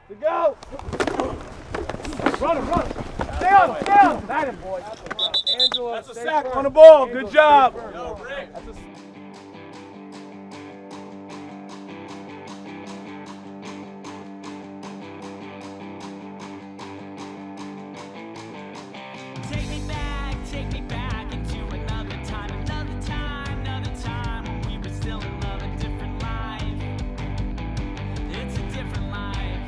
To go. Run him. Stay on him. That him, boy. Angela, that's a sack on the ball. Good job. Yo, Rick. Take me back into another time when we were still in love, a different life. It's a different life.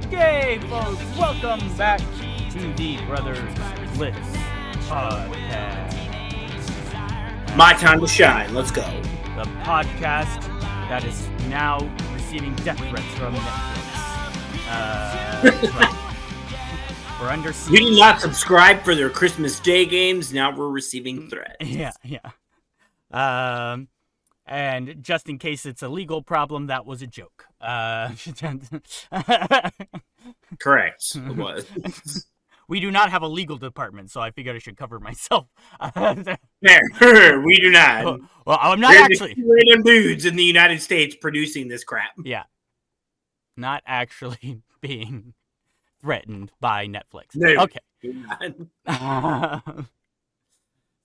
Okay, folks, welcome back to the Brothers Bliss podcast. My time to shine. Let's go. The podcast that is now receiving death threats from Netflix. Right. We're under siege. We did not subscribe for their Christmas Day games. Now we're receiving threats. Yeah. And just in case it's a legal problem, that was a joke. Correct. It was. We do not have a legal department, so I figured I should cover myself. Fair. We do not. Well, I'm not There's actually. Random dudes in the United States producing this crap. Yeah. Not actually being threatened by Netflix. No. Okay.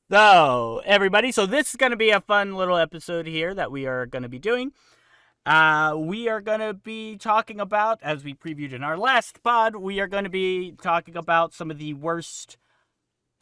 So, everybody, this is going to be a fun little episode here that we are going to be doing. We are going to be talking about, as we previewed in our last pod, we are going to be talking about some of the worst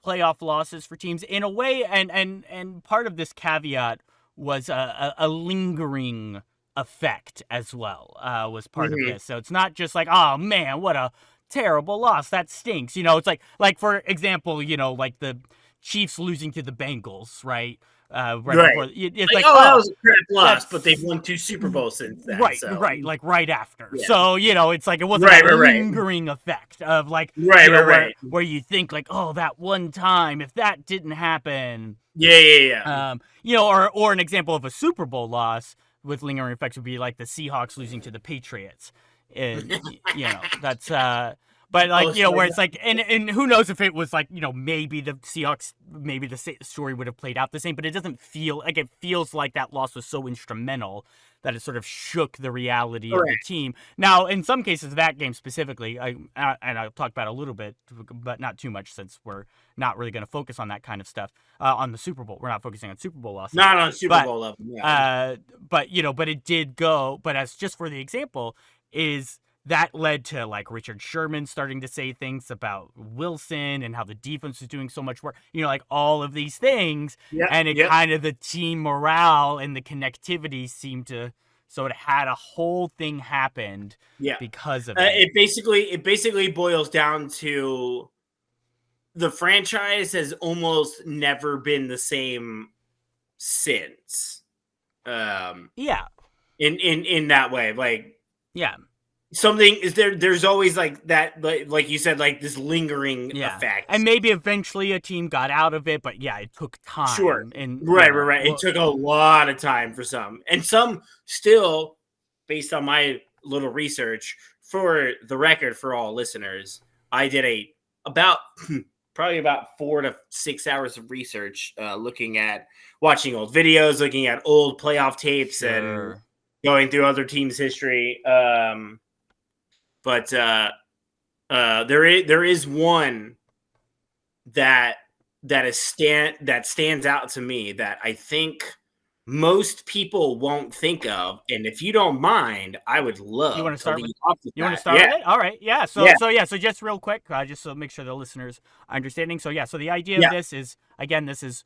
playoff losses for teams in a way, and part of this caveat was a lingering effect as well, was part of this. So it's not just like, oh man, what a terrible loss, that stinks. It's like for example, like the Chiefs losing to the Bengals, right? Right. Before, it's like, that was a crap loss, but they've won 2 Super Bowls since then. Right, so. right, like right after. Yeah. So, it's like it wasn't a lingering effect of like, where you think like, oh, that one time, if that didn't happen. Yeah. Or an example of a Super Bowl loss with lingering effects would be like the Seahawks losing to the Patriots. And, that's, but like, where it's like, and who knows if it was like, maybe the Seahawks, maybe the story would have played out the same, but it doesn't feel like, it feels like that loss was so instrumental that it sort of shook the reality of the team. Now, in some cases, that game specifically, and I'll talk about it a little bit, but not too much since we're not really going to focus on that kind of stuff on the Super Bowl. We're not focusing on Super Bowl losses. Not on Super Bowl level. Yeah. But it did go, but as just for the example, is that led to like Richard Sherman starting to say things about Wilson and how the defense was doing so much work, like all of these things. Yep, and it kind of the team morale and the connectivity seemed to, so it had a whole thing happened because of it. It basically boils down to the franchise has almost never been the same since. In that way, like, yeah. Something is there. There's always like that, like you said, like this lingering effect. And maybe eventually a team got out of it, but it took time. Sure. And Right. It took a lot of time for some, and some still, based on my little research. For the record, for all listeners, I did probably about 4 to 6 hours of research, watching old videos, looking at old playoff tapes, and going through other teams' history. But there is one that stands out to me that I think most people won't think of, and if you don't mind, I would love. You want to start with? You want to start with it? All right, yeah. So just real quick, just so make sure the listeners are understanding. So the idea of this is, again, this is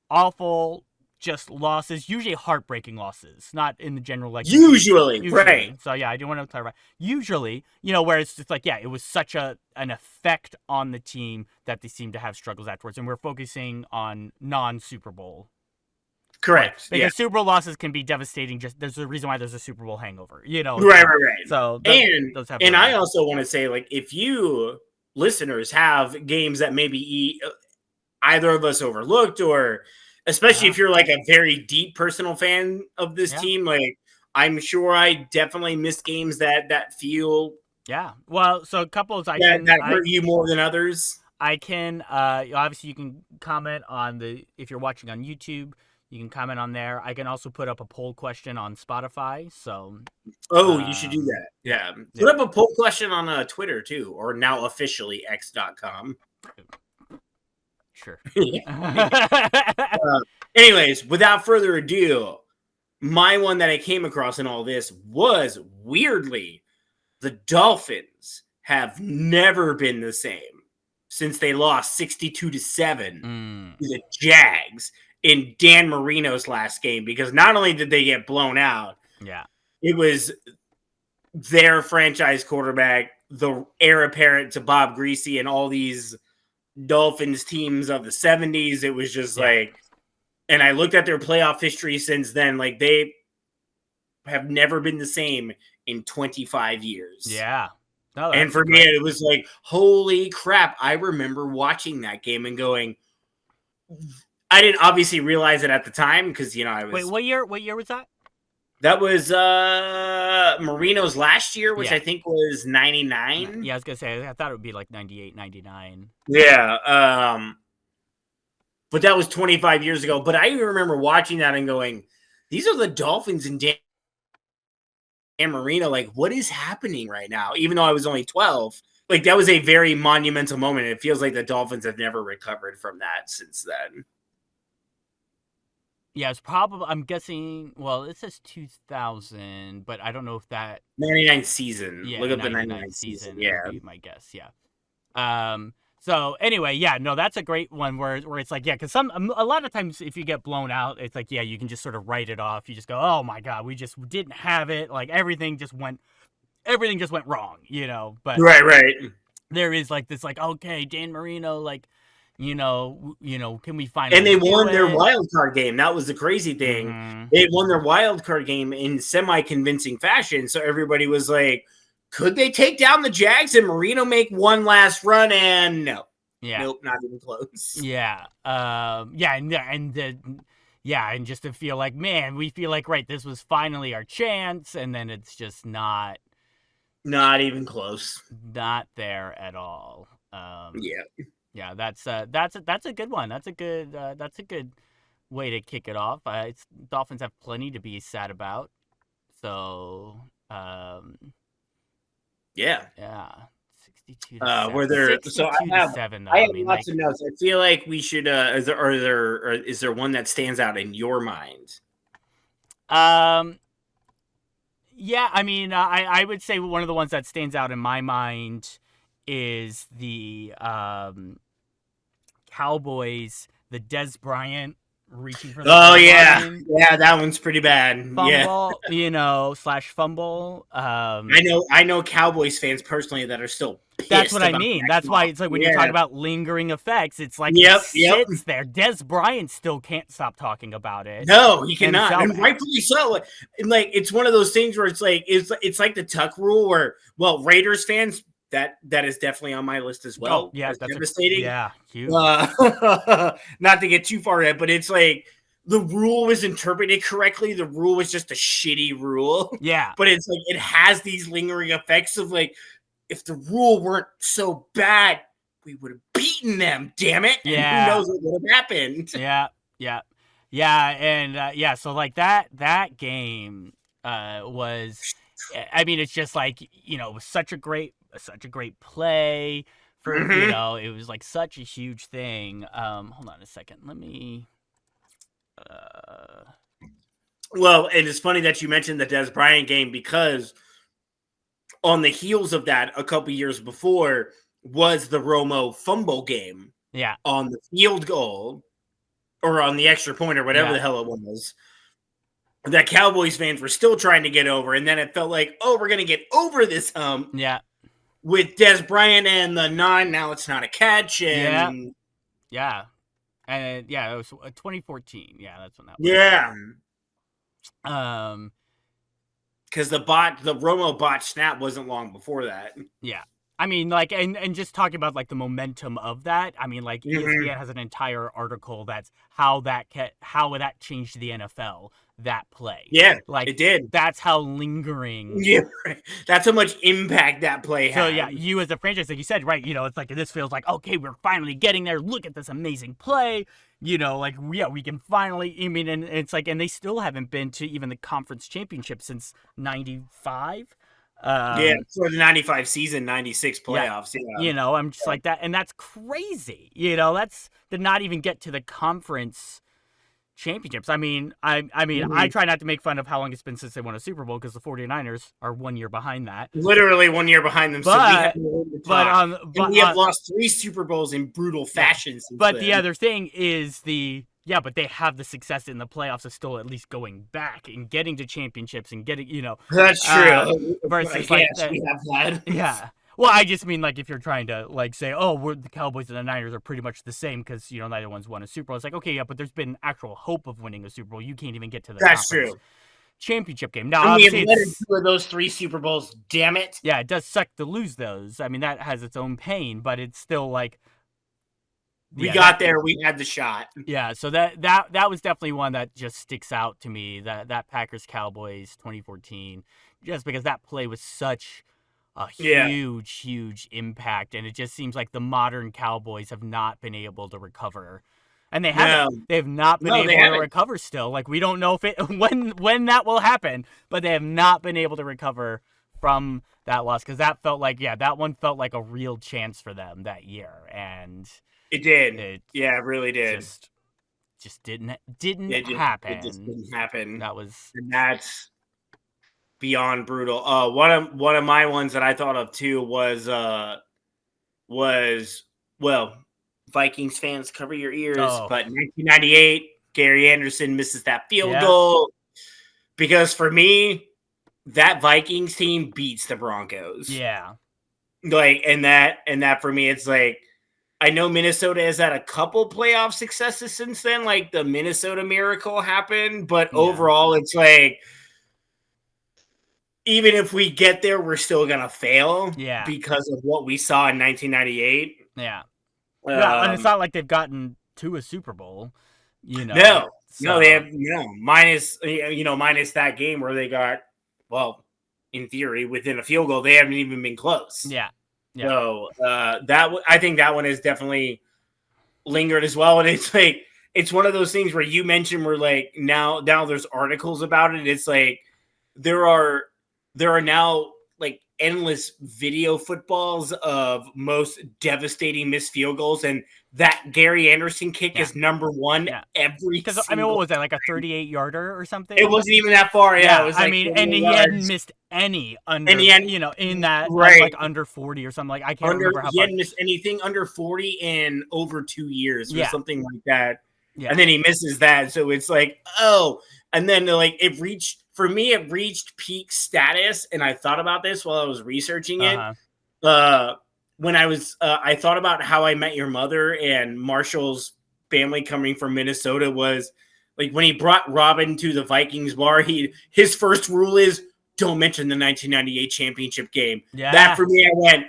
awful. Just losses, usually heartbreaking losses, not in the general like. Usually. Right. So I do want to clarify. Usually, where it's just like, it was such an effect on the team that they seem to have struggles afterwards, and we're focusing on non-Super Bowl. Correct. Right? Because Super Bowl losses can be devastating. Just there's a reason why there's a Super Bowl hangover. Right. So and I also want to say, like, if you listeners have games that maybe either of us overlooked, or especially if you're like a very deep personal fan of this team, like I'm sure I definitely missed games that feel well. So a couple of that hurt you more than others. I can obviously you can comment on if you're watching on YouTube, You can comment on there. I can also put up a poll question on Spotify. So, you should do that. Yeah. Put up a poll question on Twitter too, or now officially x.com. Sure. Anyways, without further ado, my one that I came across in all this was, weirdly, the Dolphins have never been the same since they lost 62-7 to the Jags in Dan Marino's last game, because not only did they get blown out, it was their franchise quarterback, the heir apparent to Bob Greasy and all these Dolphins teams of the 70s. It was just like, and I looked at their playoff history since then, like they have never been the same in 25 years. Yeah. No, and for me, it was like, holy crap. I remember watching that game and going, I didn't obviously realize it at the time because, you know, I was. Wait, what year was that? That was Marino's last year, which I think was 99. Yeah, I was going to say, I thought it would be like 98, 99. Yeah. But that was 25 years ago. But I even remember watching that and going, these are the Dolphins and Dan Marino. Like, what is happening right now? Even though I was only 12. Like, that was a very monumental moment. It feels like the Dolphins have never recovered from that since then. Yeah, it's probably, I'm guessing, well, it says 2000, but I don't know if that... 99 season. Yeah, look up the 99 season. Yeah. Would be my guess, yeah. So, anyway, yeah, no, that's a great one where it's like, yeah, because a lot of times if you get blown out, it's like, yeah, you can just sort of write it off. You just go, oh, my God, we just didn't have it. Like, everything just went wrong, you know? But Right. There is, like, this, like, okay, Dan Marino, like... You know, can we find? And they won their wild card game. That was the crazy thing. Mm-hmm. They won their wild card game in semi-convincing fashion. So everybody was like, could they take down the Jags and Marino make one last run? And no. Yeah. Nope, not even close. Yeah. And just to feel like, man, we feel like, right, this was finally our chance, and then it's just not even close. Not there at all. Yeah. Yeah, that's a good one. That's a good way to kick it off. Dolphins have plenty to be sad about. So, yeah. 62 to 7. Were there? So I have 7, though. I have lots of notes. I feel like we should. Is there one that stands out in your mind? Yeah, I mean, I would say one of the ones that stands out in my mind is the Cowboys, the Dez Bryant reaching for the that one's pretty bad. Fumble, / fumble. I know Cowboys fans personally that are still pissed. That's what I mean. That's why it's like when you talk about lingering effects, it's like it sits there. Dez Bryant still can't stop talking about it. No, he cannot, and rightfully so. And like it's one of those things where it's like the Tuck rule, where Raiders fans. That is definitely on my list as well. Oh, yeah, that's devastating. Huge. Not to get too far ahead, but it's like the rule was interpreted correctly. The rule was just a shitty rule. Yeah. But it's like it has these lingering effects of like, if the rule weren't so bad, we would have beaten them, damn it. And who knows what would have happened. Yeah. And so like that game was, I mean, it's just like, it was such a great play for, it was like such a huge thing. Hold on a second. Let me, Well, and it's funny that you mentioned the Dez Bryant game, because on the heels of that, a couple years before was the Romo fumble game. Yeah. On the field goal or on the extra point or whatever the hell it was. That Cowboys fans were still trying to get over. And then it felt like, we're going to get over this hump. Yeah. With Dez Bryant and the now it's not a catch. And yeah. And it was 2014. Yeah, that's when that was. Yeah. Because the Romo botch snap wasn't long before that. Yeah. I mean, like, and just talking about, like, the momentum of that, I mean, like, ESPN has an entire article that's how that changed the NFL, that play. Yeah, like, it did. That's how lingering. Yeah, that's how much impact that play had. So, yeah, you as a franchise, like you said, right, it's like, this feels like, okay, we're finally getting there. Look at this amazing play. You know, like, yeah, we can finally, I mean, and it's like, and they still haven't been to even the conference championship since 95. Yeah, for the 95 season, 96 playoffs. Yeah. You know, I'm just like that. And that's crazy. You know, that's to not even get to the conference championships. I mean, I try not to make fun of how long it's been since they won a Super Bowl because the 49ers are 1 year behind that. Literally 1 year behind them. But, so we have lost 3 Super Bowls in brutal fashion. But the other thing is but they have the success in the playoffs of still at least going back and getting to championships and getting, you know. That's true. Versus we have that. Yeah. Well, I just mean, like, if you're trying to, like, say, oh, the Cowboys and the Niners are pretty much the same because, you know, neither one's won a Super Bowl. It's like, okay, yeah, but there's been actual hope of winning a Super Bowl. You can't even get to the conference championship game. Now, we have obviously, led 2 of those 3 Super Bowls. Damn it! Yeah, it does suck to lose those. I mean, that has its own pain, but it's still like we got there. We had the shot. Yeah, so that was definitely one that just sticks out to me. That Packers Cowboys 2014, just because that play was such a huge impact, and it just seems like the modern Cowboys have not been able to recover. And they haven't. No. They've not been able to recover still. Like, we don't know if when that will happen, but they have not been able to recover from that loss because that felt like that one felt like a real chance for them that year, and it did. It really did. Just didn't happen. It just didn't happen. And that's beyond brutal. One of my ones that I thought of too was Vikings fans, cover your ears. But 1998, Gary Anderson misses that field goal. Because for me, that Vikings team beats the Broncos. Yeah. Like, and that for me, it's like, I know Minnesota has had a couple playoff successes since then. Like, the Minnesota Miracle happened. But overall, it's like, even if we get there, we're still going to fail. Yeah. Because of what we saw in 1998. Yeah. And it's not like they've gotten to a Super Bowl, you know. No, they have minus that game where they got, well, in theory, within a field goal. They haven't even been close. Yeah. So I think that one has definitely lingered as well. And it's like, it's one of those things where you mentioned where, like, now there's articles about it. It's like there are now, like, endless video footballs of most devastating missed field goals, and that Gary Anderson kick is number one every. Because I mean, what was that, like a 38-yarder or something? It wasn't even that far. Yeah, it was. Like, and he hadn't missed any under, in that like under 40 or something. Like, I can't remember how. He hadn't missed anything under 40 in over 2 years or something like that. Yeah. And then he misses that, so it's like, and then like it reached peak status, and I thought about this while I was researching it. When I thought about How I Met Your Mother, and Marshall's family coming from Minnesota was like, when he brought Robin to the Vikings bar, his first rule is, don't mention the 1998 championship game. Yeah. That for me, I went,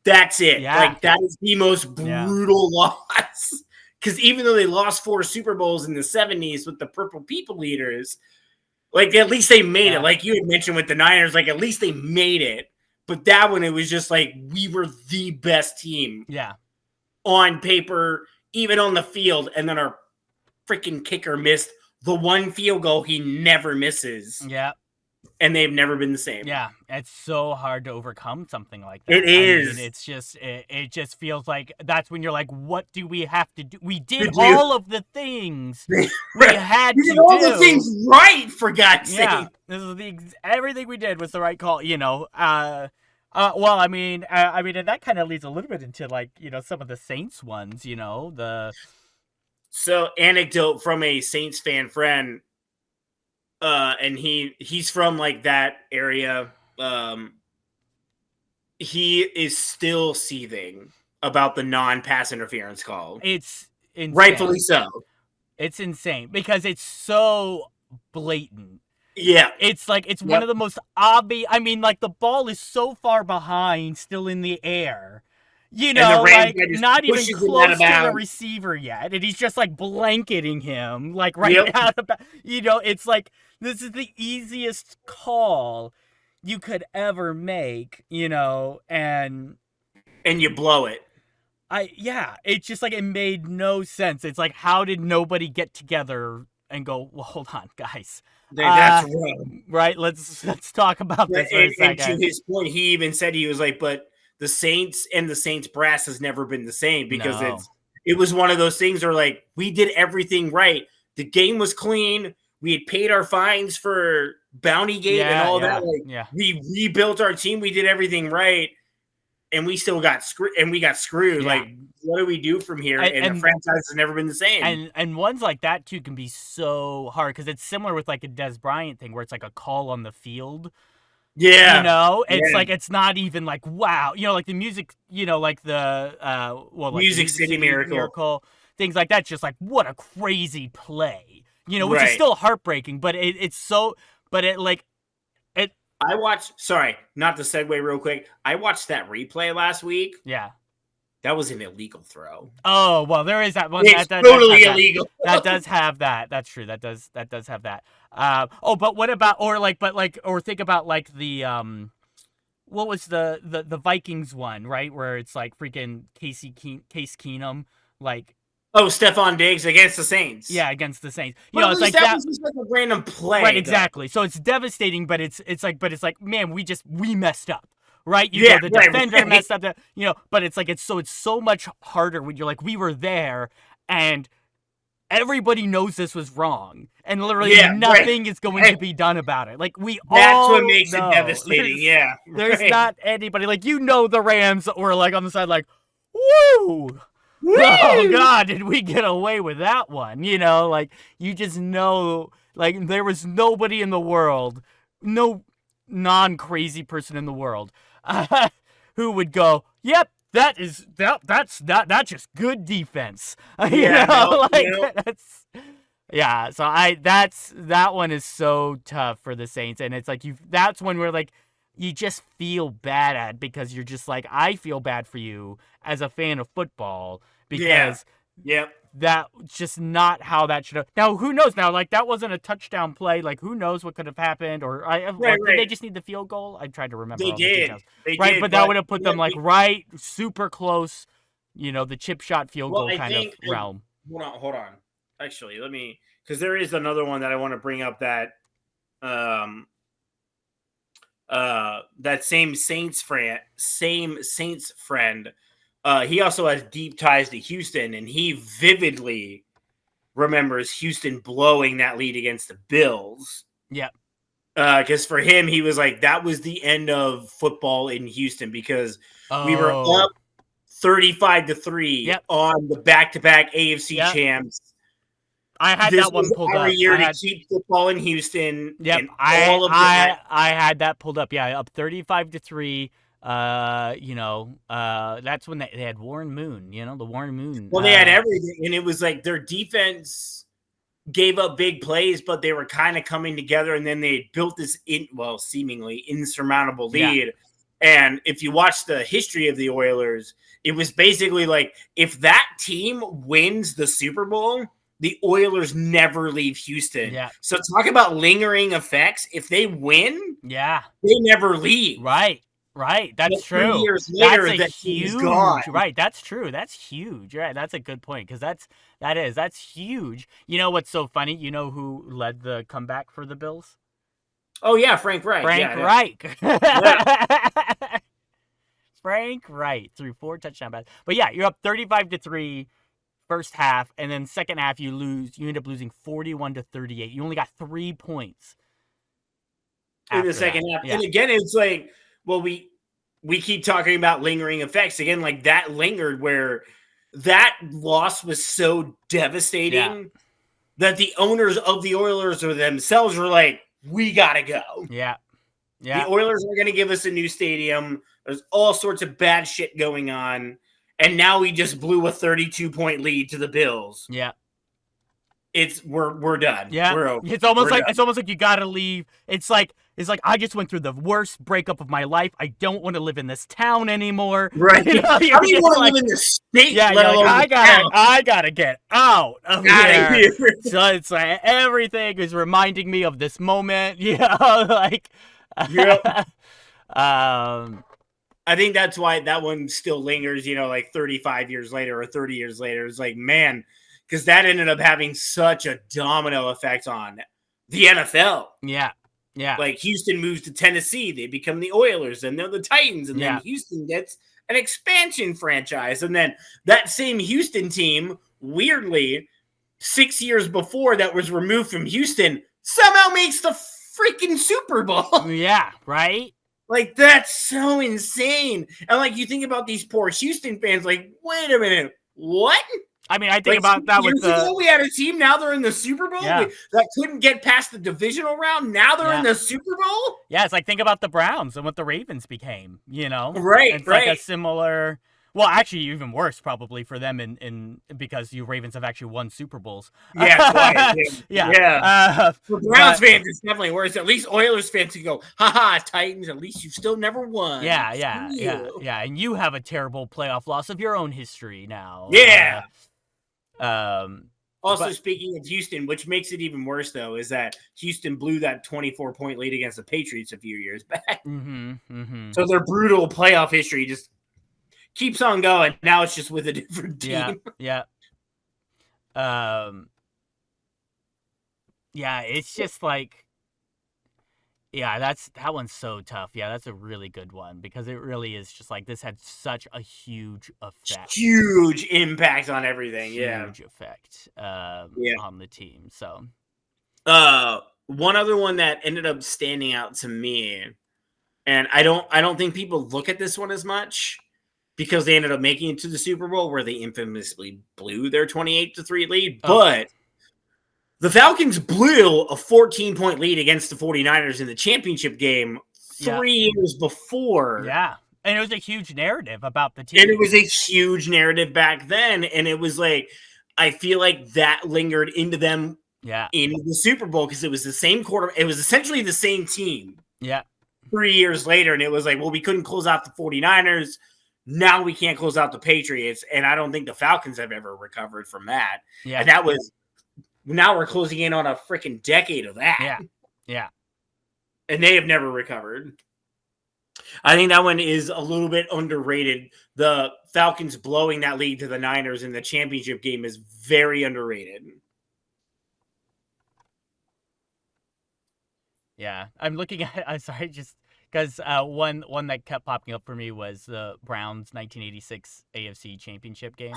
that's it. Yeah. Like, that is the most brutal loss. Because even though they lost 4 Super Bowls in the 70s with the Purple People Eaters, like, at least they made it. Like you had mentioned with the Niners, like, at least they made it. But that one, it was just like, we were the best team. Yeah. On paper, even on the field. And then our freaking kicker missed the one field goal he never misses. Yeah. And they've never been the same. Yeah. It's so hard to overcome something like that. It is. I mean, it's just, it just feels like that's when you're like, what do we have to do? We did all of the things we had to do. All the things right, for God's sake. This is everything we did was the right call, you know. Well, I mean, and that kind of leads a little bit into, like, you know, some of the Saints ones, you know, So, anecdote from a Saints fan friend, and he's from, like, that area. He is still seething about the non-pass interference call. It's insane. Rightfully so. It's insane because it's so blatant. Yeah. It's like, it's one of the most obvious. I mean, like, the ball is so far behind, still in the air. You know, like, not even close to the receiver yet. And he's just, like, blanketing him, like, right out of, you know, it's like, this is the easiest call you could ever make, you know, and you blow it. it's just like it made no sense. It's like, how did nobody get together and go, well, hold on, guys. That's wrong. Right? Let's talk about this for a second. And to his point, he even said, he was like, but the Saints and the Saints brass has never been the same, because it was one of those things where, like, we did everything right. The game was clean. We had paid our fines for Bounty Gate and all that. Like, we rebuilt our team. We did everything right. And we still got screwed. And we got screwed. Yeah. Like, what do we do from here? And the franchise has never been the same. And ones like that, too, can be so hard, because it's similar with, like, a Des Bryant thing where it's like a call on the field. Yeah. You know? It's like, it's not even like, wow. You know, like the music, you know, like the, Music City Miracle. Things like that. Just like, what a crazy play. You know, which is still heartbreaking, but it's so, but it like, it. I watched, sorry, not to segue real quick. I watched that replay last week. Yeah. That was an illegal throw. Oh, well, there is that one. It's totally illegal. That does have that. That's true. That does have that. But what about, or think about like the, what was the Vikings one, right? Where it's like freaking Case Keenum, like. Oh, Stephon Diggs against the Saints. Yeah, against the Saints. You know, it's like that was just like a random play. Right, exactly. So it's devastating, but it's like, man, we messed up. Right? The defender messed up, you know, but it's like, it's so much harder when you're like, we were there and everybody knows this was wrong and literally nothing is going to be done about it. Like, that's what makes it devastating. There's not anybody, like, you know, the Rams were like on the side, like, woo! Oh God, did we get away with that one? You know, like, you just know, like, there was nobody in the world, no non-crazy person in the world, who would go, yep, that's just good defense. That's. Yeah, so that one is so tough for the Saints, and it's like that's when we're like, you just feel bad at, because you're just like, I feel bad for you as a fan of football, because that's just not how that should have. Now, who knows? Now, like, that wasn't a touchdown play. Like, who knows what could have happened? Or did they just need the field goal? I tried to remember. They did. They did, but that would have put them like right super close. You know, the chip shot field goal kind of realm. Hold on. Actually, let me, because there is another one that I want to bring up that that same Saints friend, he also has deep ties to Houston, and he vividly remembers Houston blowing that lead against the Bills. Yep. Because for him, he was like, that was the end of football in Houston, because we were up 35-3 on the back-to-back AFC champs. I had that one pulled up. Every year to keep football in Houston. Yep, I had that pulled up. Yeah, up 35-3. That's when they had Warren Moon. You know, the Warren Moon. Well, they had everything, and it was like their defense gave up big plays, but they were kind of coming together, and then they built this seemingly insurmountable lead. And if you watch the history of the Oilers, it was basically like, if that team wins the Super Bowl, the Oilers never leave Houston. Yeah. So talk about lingering effects. If they win, they never leave. Right. That's true. 3 years later, that's huge. Gone. Right. That's true. That's huge. Right. That's a good point, because that's huge. You know what's so funny? You know who led the comeback for the Bills? Oh yeah, Frank Reich. Reich. Frank Reich threw 4 touchdown passes. But yeah, you're up 35-3. First half, and then second half you end up losing 41-38. You only got 3 points in the second half. And again, it's like, well, we keep talking about lingering effects. Again, like, that lingered, where that loss was so devastating that the owners of the Oilers or themselves were like, we gotta go. Yeah. The Oilers are gonna give us a new stadium. There's all sorts of bad shit going on. And now we just blew a 32-point lead to the Bills. Yeah. We're done. Yeah. We're over. It's almost like you gotta leave. It's like I just went through the worst breakup of my life. I don't want to live in this town anymore. Right. You know, I don't even want to live in this state. Yeah. I gotta get out of here. So it's like everything is reminding me of this moment. You know, like. Yep. I think that's why that one still lingers, like 35 years later or 30 years later. It's like, man, because that ended up having such a domino effect on the NFL. Yeah. Yeah. Like Houston moves to Tennessee, they become the Oilers, and they're the Titans, and then Houston gets an expansion franchise. And then that same Houston team, weirdly, 6 years before that was removed from Houston, somehow makes the freaking Super Bowl. Yeah, right? Like, that's so insane. And, like, you think about these poor Houston fans, like, wait a minute, what? I mean, I think about that with ago, we had a team, now they're in the Super Bowl? Yeah. That couldn't get past the divisional round, now they're in the Super Bowl? Yeah, it's like, think about the Browns and what the Ravens became, Right, it's like a similar... Well, actually, even worse probably for them in because you Ravens have actually won Super Bowls. Yeah, twice. Yeah. For Browns fans, it's definitely worse. At least Oilers fans can go, haha, Titans, at least you've still never won. Yeah. And you have a terrible playoff loss of your own history now. Yeah. Also, speaking of Houston, which makes it even worse, though, is that Houston blew that 24-point lead against the Patriots a few years back. So their brutal playoff history just keeps on going. Now it's just with a different team. Yeah. It's just like, that one's so tough. Yeah, that's a really good one because it really is just like this had such a huge effect. Huge impact on everything. Huge effect on the team. So, one other one that ended up standing out to me, and I don't think people look at this one as much, because they ended up making it to the Super Bowl where they infamously blew their 28-3 lead. But the Falcons blew a 14-point lead against the 49ers in the championship game 3 years before. Yeah. And it was a huge narrative about the team. And it was a huge narrative back then. And it was like, I feel like that lingered into them in the Super Bowl because it was the same quarter. It was essentially the same team. Yeah. 3 years later. And it was like, well, we couldn't close out the 49ers. Now we can't close out the Patriots, and I don't think the Falcons have ever recovered from that. Yeah. And that was – now we're closing in on a freaking decade of that. Yeah. And they have never recovered. I think that one is a little bit underrated. The Falcons blowing that lead to the Niners in the championship game is very underrated. Yeah. I'm looking at – I'm sorry, just – because one that kept popping up for me was the Browns 1986 AFC Championship game.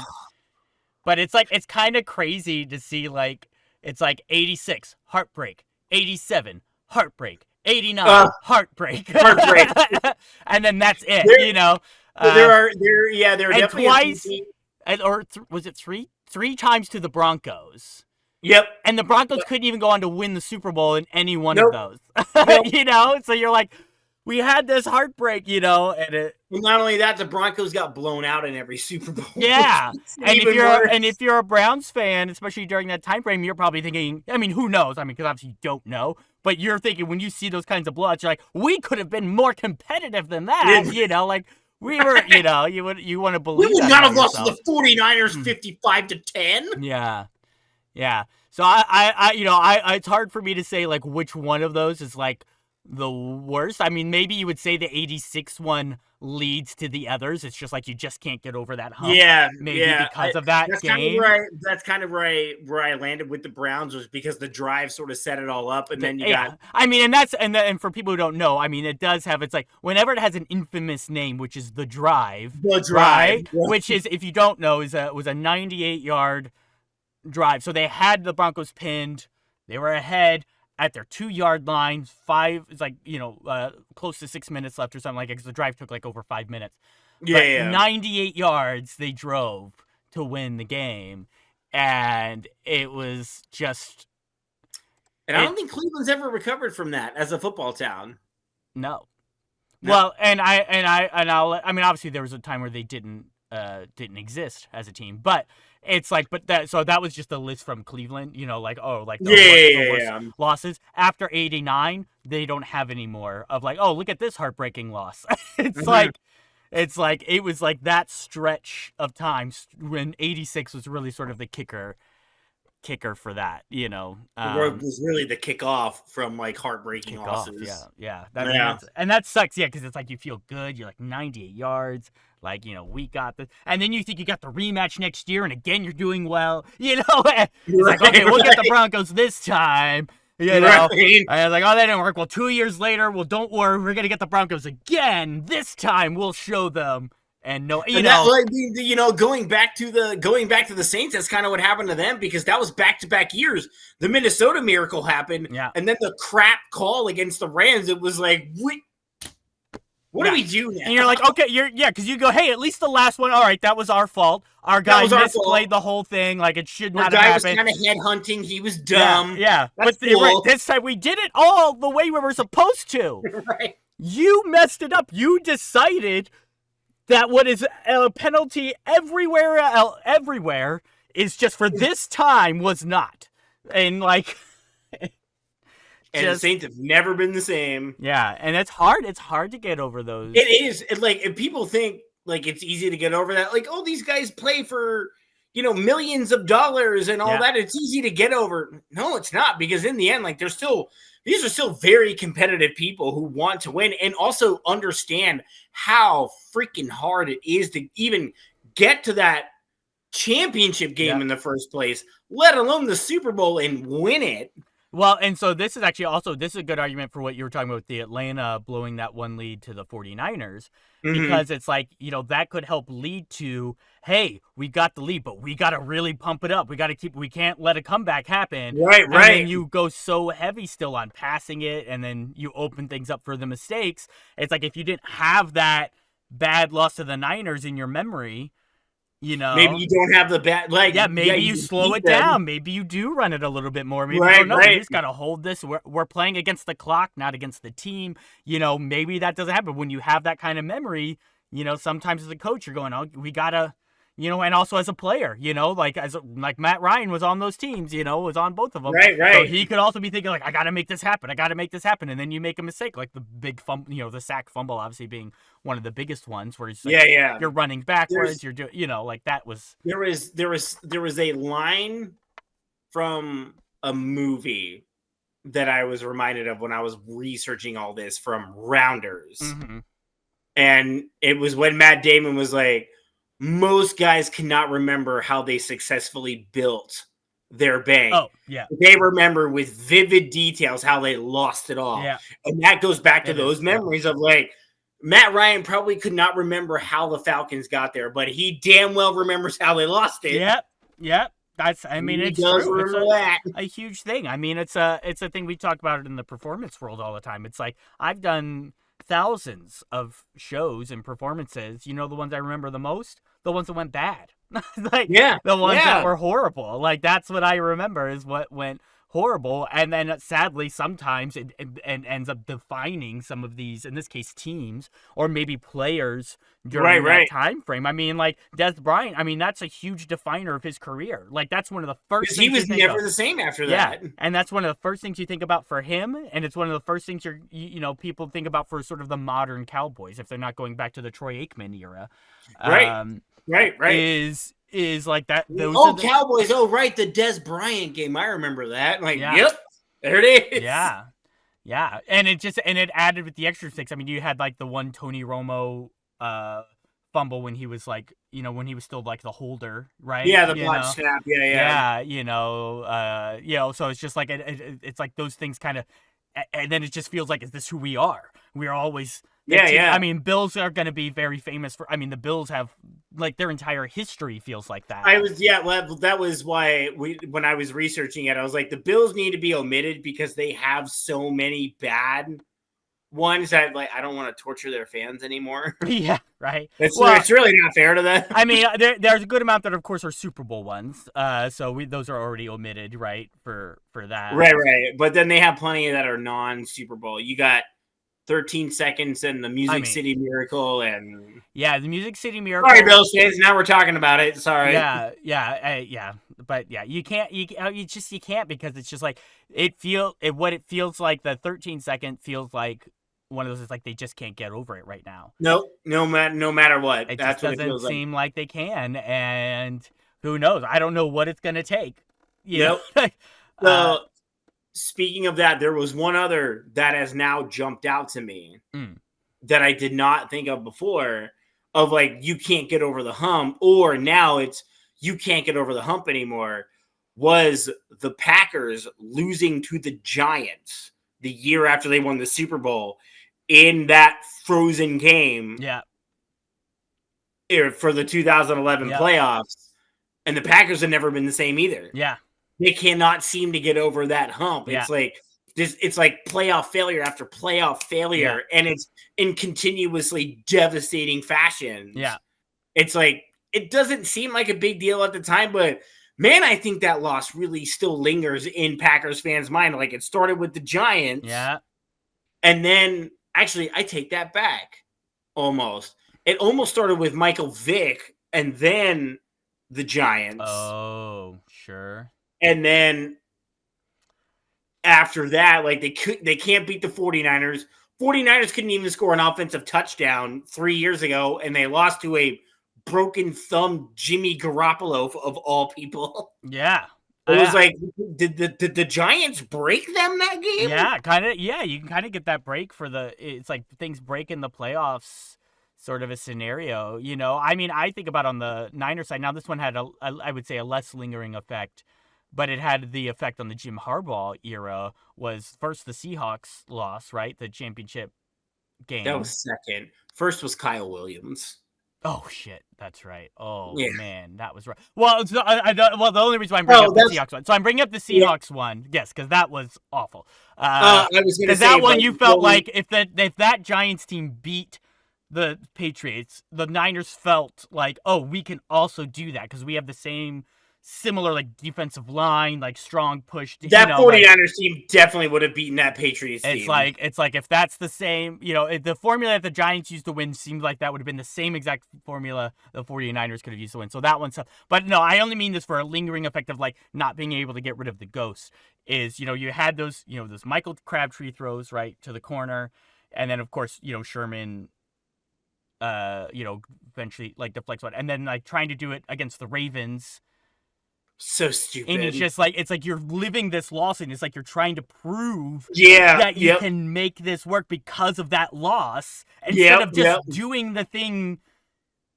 But it's like it's kind of crazy to see it's like 86 heartbreak, 87 heartrbreak, 89 heartbreak, and then that's it. There are definitely twice, was it three times to the Broncos. Yep. And the Broncos couldn't even go on to win the Super Bowl in any one of those. So you're like, we had this heartbreak, and not only that, the Broncos got blown out in every Super Bowl. Yeah. If you're a Browns fan, especially during that time frame, you're probably thinking, I mean, who knows? I mean, because obviously you don't know, but you're thinking when you see those kinds of blowouts, you're like, we could have been more competitive than that. We were, you want to believe we would that not have lost to yourself. the 49ers 55-10. Yeah. Yeah. So I it's hard for me to say which one of those is the worst. I mean, maybe you would say the 86 one leads to the others. It's just you just can't get over that hump. Because of that game. That's kind of where I landed with the Browns, was because the drive sort of set it all up, and then you got. I mean, and for people who don't know, I mean, it does have. It's whenever it has an infamous name, which is the drive. The drive, right? Which is, if you don't know, was a 98-yard drive. So they had the Broncos pinned. They were ahead at their 2-yard line. Close to 6 minutes left or something like it, because the drive took over 5 minutes. Yeah. 98 yards they drove to win the game, and it was just. And I don't think Cleveland's ever recovered from that as a football town. No. Well, and obviously there was a time where they didn't exist as a team, but. It's that was just a list from Cleveland, worst losses. After 89, they don't have any more of look at this heartbreaking loss. It was that stretch of time when 86 was really sort of the kicker kicker for that, you know. Was really the kickoff from like heartbreaking losses. Yeah. That sucks, yeah, because it's like you feel good. You're like 98 yards, like, you know, we got this, and then you think you got the rematch next year, and again you're doing well, you know. It's like, okay, we'll get the Broncos this time, you know. Right. I was like, oh, that didn't work. Well, 2 years later, well, don't worry, we're gonna get the Broncos again. This time we'll show them. And no, you know, like, you know, going back to the Saints, that's kind of what happened to them, because that was back-to-back years. The Minnesota Miracle happened, and then the crap call against the Rams. It was like, what do we do now? And you're like, okay, because you go, hey, at least the last one, all right, that was our fault. Our guy misplayed the whole thing, like it should not have happened. Our guy was kind of headhunting. He was dumb. Yeah. But this time we did it all the way we were supposed to. Right. You messed it up. You decided that what is a penalty everywhere is just for this time was not. And like, and the Saints have never been the same. Yeah, and it's hard. It's hard to get over those. It is. If people think like it's easy to get over that, like, oh, these guys play for, you know, millions of dollars and all that, it's easy to get over. No, it's not, because in the end, like, these are still very competitive people who want to win and also understand how freaking hard it is to even get to that championship game in the first place, let alone the Super Bowl and win it. Well, and so this is actually also, this is a good argument for what you were talking about with the Atlanta blowing that one lead to the 49ers, because it's like, you know, that could help lead to, hey, we got the lead, but we got to really pump it up. We can't let a comeback happen. Right. And then you go so heavy still on passing it, and then you open things up for the mistakes. It's like, if you didn't have that bad loss to the Niners in your memory, you know, maybe you don't have the bad, like, maybe you slow it down. Maybe you do run it a little bit more. Maybe you know, we just got to hold this. We're playing against the clock, not against the team. You know, maybe that doesn't happen. When you have that kind of memory, you know, sometimes as a coach, you're going, oh, we got to, you know, and also as a player, you know, like Matt Ryan was on those teams, you know, was on both of them. Right. So he could also be thinking, like, I got to make this happen. And then you make a mistake, like the big fumble, you know, the sack fumble, obviously being one of the biggest ones, where it's like, you're running backwards. You're doing, you know, like that was. There was a line from a movie that I was reminded of when I was researching all this, from Rounders. And it was when Matt Damon was like, most guys cannot remember how they successfully built their bank. Oh, yeah. They remember with vivid details how they lost it all. Yeah. And that goes back to those memories of, like, Matt Ryan probably could not remember how the Falcons got there, but he damn well remembers how they lost it. Yep. It's true. It's a huge thing. I mean, it's a thing we talk about it in the performance world all the time. It's like, I've done thousands of shows and performances. You know, the ones I remember the most, the ones that went bad. The ones that were horrible. Like, that's what I remember, is what went horrible. And then sadly, sometimes it ends up defining some of these, in this case, teams or maybe players during that time frame. I mean, like Des Bryant, I mean, that's a huge definer of his career. Like, that's one of the first things he was never the same after that. And that's one of the first things you think about for him, and it's one of the first things you know, people think about for sort of the modern Cowboys, if they're not going back to the Troy Aikman era. Right. Is like that. Those Cowboys. Oh, right. The Des Bryant game. I remember that. Like, yep. There it is. Yeah. And it added with the extra six. I mean, you had like the one Tony Romo fumble when he was like, you know, when he was still like the holder, right? Yeah, the botch snap. Yeah. You know, so it's just like, it's like those things kind of, and then it just feels like, is this who we are? We're always. I mean, Bills are going to be very famous for. I mean, the Bills have, like, their entire history feels like that. That was why when I was researching it, I was like, the Bills need to be omitted because they have so many bad ones that, like, I don't want to torture their fans anymore. Yeah, right. It's really not fair to them. I mean, there's a good amount that, of course, are Super Bowl ones. So those are already omitted, right? For that. Right. But then they have plenty that are non-Super Bowl. You got 13 Seconds and the Music City Miracle, and the Music City Miracle. Sorry, Bills fans. Now we're talking about it. Sorry. But you can't. You can't, because it's just like what it feels like. The 13-second feels like one of those. Is like they just can't get over it right now. No matter what. It just doesn't seem like they can, and who knows? I don't know what it's gonna take You know? Yep. Speaking of that, there was one other that has now jumped out to me that I did not think of before, of like, you can't get over the hump, or now it's you can't get over the hump anymore, was the Packers losing to the Giants the year after they won the Super Bowl in that frozen game. Yeah. For the 2011 playoffs. And the Packers have never been the same either. Yeah. They cannot seem to get over that hump. Yeah. It's like playoff failure after playoff failure, and it's in continuously devastating fashion. Yeah. It's like, it doesn't seem like a big deal at the time, but man, I think that loss really still lingers in Packers fans' mind. Like, it started with the Giants. Yeah. And then, actually, I take that back. Almost. It almost started with Michael Vick and then the Giants. Oh, sure. And then after that, like, they can't beat the 49ers. 49ers couldn't even score an offensive touchdown 3 years ago, and they lost to a broken thumb Jimmy Garoppolo of all people. Yeah. It was like, did the Giants break them that game? Yeah, kind of. Yeah, you can kind of get that break it's like things break in the playoffs sort of a scenario, you know? I mean, I think about on the Niners side, now this one had, I would say, a less lingering effect, but it had the effect on the Jim Harbaugh era was first the Seahawks loss, right? The championship game. That was second. First was Kyle Williams. Oh, shit. That's right. Oh, yeah. Man. That was right. Well, the only reason why I'm bringing up the Seahawks one. So I'm bringing up the Seahawks one. Yes, because that was awful. I was going to say. That one, you felt like if that Giants team beat the Patriots, the Niners felt like, oh, we can also do that because we have the similar like defensive line, like strong push. That 49ers team definitely would have beaten that Patriots team. It's like if that's the same, you know, the formula that the Giants used to win seemed like that would have been the same exact formula the 49ers could have used to win. So that one's, but no, I only mean this for a lingering effect of like not being able to get rid of the ghost. Is, you know, you had those Michael Crabtree throws right to the corner, and then of course, you know, Sherman, eventually like deflects one, and then like trying to do it against the Ravens. So stupid. And it's just like, it's like you're living this loss, and it's like you're trying to prove that you can make this work because of that loss instead of just doing the thing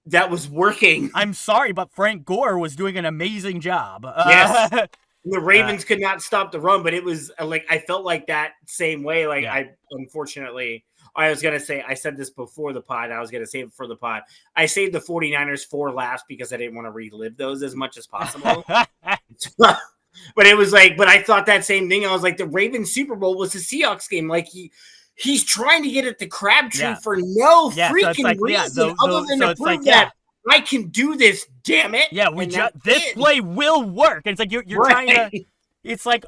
that was working. I'm sorry, but Frank Gore was doing an amazing job. Yes. The Ravens could not stop the run, but it was like, I felt like that same way. Like, I was going to say, I said this before the pod. I was going to save it for the pod. I saved the 49ers for last because I didn't want to relive those as much as possible. But it was like, but I thought that same thing. I was like, the Ravens Super Bowl was the Seahawks game. Like, he's trying to get it to Crabtree for no freaking reason other than to prove that I can do this, damn it. Yeah, this play will work. And it's like, you're trying to, it's like,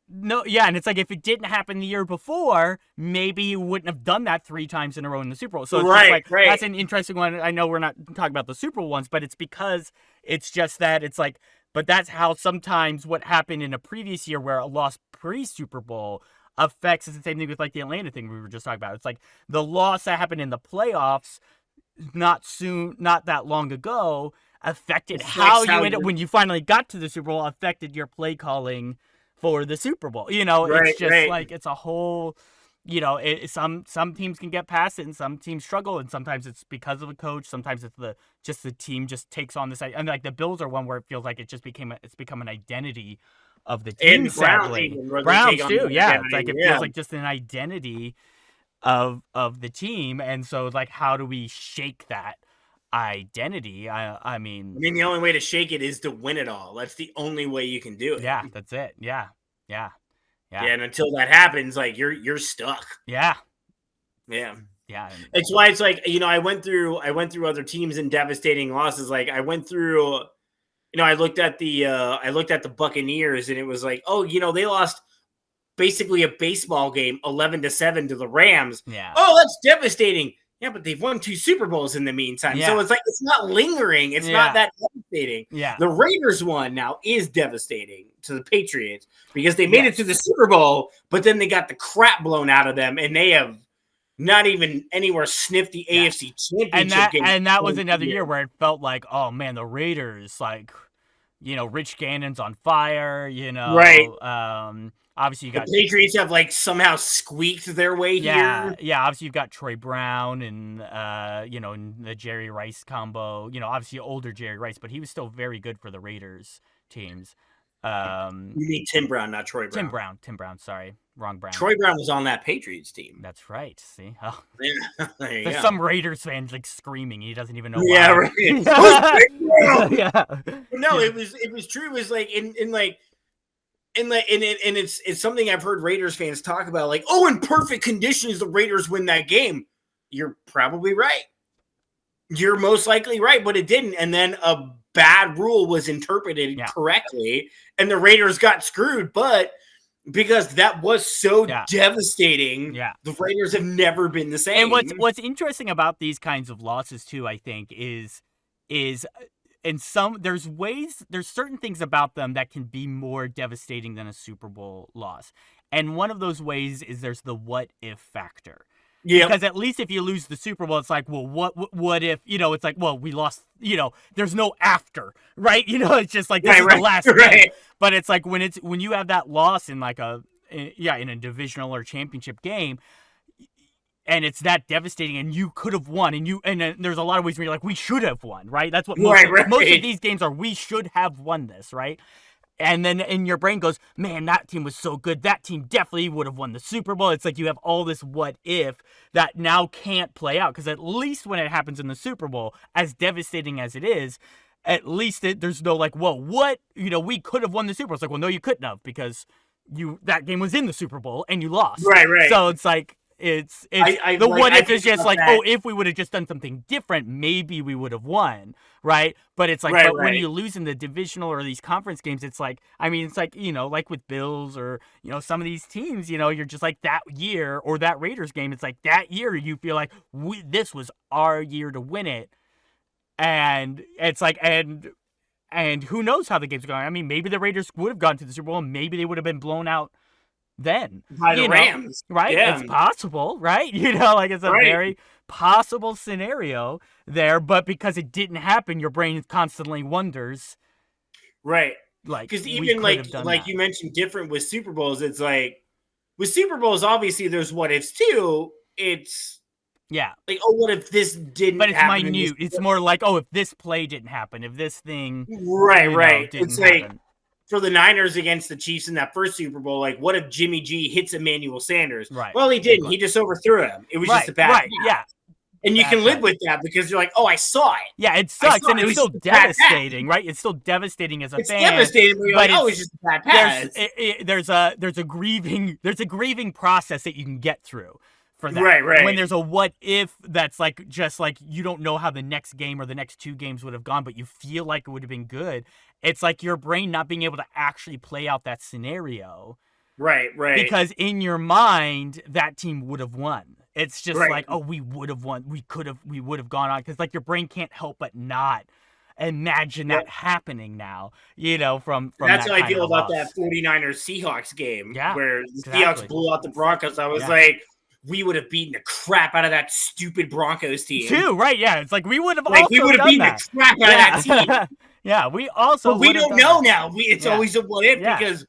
no, yeah, and it's like if it didn't happen the year before, maybe you wouldn't have done that 3 times in a row in the Super Bowl. So it's that's an interesting one. I know we're not talking about the Super Bowl ones, but it's because it's just that it's like, but that's how sometimes what happened in a previous year where a loss pre-Super Bowl affects. It's the same thing with like the Atlanta thing we were just talking about. It's like the loss that happened in the playoffs not that long ago affected how you ended up when you finally got to the Super Bowl, affected your play calling for the Super Bowl. You know, it's just like, it's a whole, you know, some teams can get past it and some teams struggle, and sometimes it's because of a coach, sometimes it's the team just takes on this, and like the Bills are one where it feels like it's become an identity of the team. And sadly, Browns too. Yeah, it's like it feels like just an identity of the team, and so like, how do we shake that identity? I mean, the only way to shake it is to win it all. That's the only way you can do it. Yeah, that's it. Yeah. And until that happens, like, you're stuck. Yeah. It's why it's like, you know, I went through other teams in devastating losses. Like, I went through, you know, I looked at the Buccaneers, and it was like, oh, you know, they lost basically a baseball game 11-7 to the Rams. Yeah. Oh, that's devastating. Yeah, but they've won 2 Super Bowls in the meantime. Yeah. So it's like, it's not lingering. It's not that devastating. Yeah. The Raiders one now is devastating to the Patriots because they made it to the Super Bowl, but then they got the crap blown out of them, and they have not even anywhere sniffed the AFC Championship game. And that was another year where it felt like, oh man, the Raiders, like, Rich Gannon's on fire. Right. Obviously you got the Patriots have like somehow squeaked their way here. Yeah. Obviously you've got Troy Brown and and the Jerry Rice combo. Obviously older Jerry Rice, but he was still very good for the Raiders teams. You mean Tim Brown, not Troy Brown. Tim Brown. Sorry, wrong Brown. Troy Brown was on that Patriots team. That's right. See, There's some Raiders fans like screaming. He doesn't even know. Yeah, why. right. Yeah. No, it was true. It was like it's something I've heard Raiders fans talk about. Like, in perfect conditions, the Raiders win that game. You're probably right. You're most likely right, but it didn't. And then a bad rule was interpreted correctly, and the Raiders got screwed. But because that was so devastating, the Raiders have never been the same. And what's interesting about these kinds of losses too, I think, is in there's certain things about them that can be more devastating than a Super Bowl loss. And one of those ways is there's the what if factor. Yeah. Because at least if you lose the Super Bowl, it's like, well, what if, it's like, well, we lost, there's no after, right? It's just like, this is the last game. But it's like when you have that loss in like in a divisional or championship game, and it's that devastating, and you could have won, and there's a lot of ways where you're like, we should have won, right? That's what most of these games are. We should have won this, right? And then in your brain goes, man, that team was so good. That team definitely would have won the Super Bowl. It's like you have all this what if that now can't play out. Because at least when it happens in the Super Bowl, as devastating as it is, at least there's no like, whoa, what? We could have won the Super Bowl. It's like, well, no, you couldn't have because that game was in the Super Bowl and you lost. Right. So it's like, what if is just like, if we would have just done something different, maybe we would have won, right? But it's like, when you lose in the divisional or these conference games, it's like, it's like, like with Bills or, some of these teams, you're just like that year or that Raiders game. It's like that year you feel like this was our year to win it. And it's like, and who knows how the game's going. Maybe the Raiders would have gone to the Super Bowl and maybe they would have been blown out then by the Rams, right? Yeah. It's possible, right? It's a very possible scenario there, but because it didn't happen, your brain constantly wonders, right? Like, because even like you mentioned, different with Super Bowls. It's like with Super Bowls, obviously there's what ifs too. It's like, what if this didn't? But it's happen minute. It's more like, if this play didn't happen, if this thing, right. Didn't it's happen. Like, for the Niners against the Chiefs in that first Super Bowl, like, what if Jimmy G hits Emmanuel Sanders? Right. Well, he didn't. He just overthrew him. It was just a bad pass. Yeah. And you can live with that because you're like, I saw it. Yeah, it sucks, and it's still devastating, right? It's still devastating as a fan. It's devastating, but it's just a bad pass. There's a grieving process that you can get through for that. Right. When there's a what if that's like just like you don't know how the next game or the next two games would have gone, but you feel like it would have been good. It's like your brain not being able to actually play out that scenario. Right. Because in your mind, that team would have won. It's just like, we would have won. We would have gone on. Because like your brain can't help but not imagine that happening now, from That's that how I feel about that 49ers Seahawks game where the Seahawks blew out the Broncos. I was like, we would have beaten the crap out of that stupid Broncos team. Too, right? Yeah. It's like we would have we would have beaten the crap out of that team. Yeah, we also. But we don't know now. It's always a what if because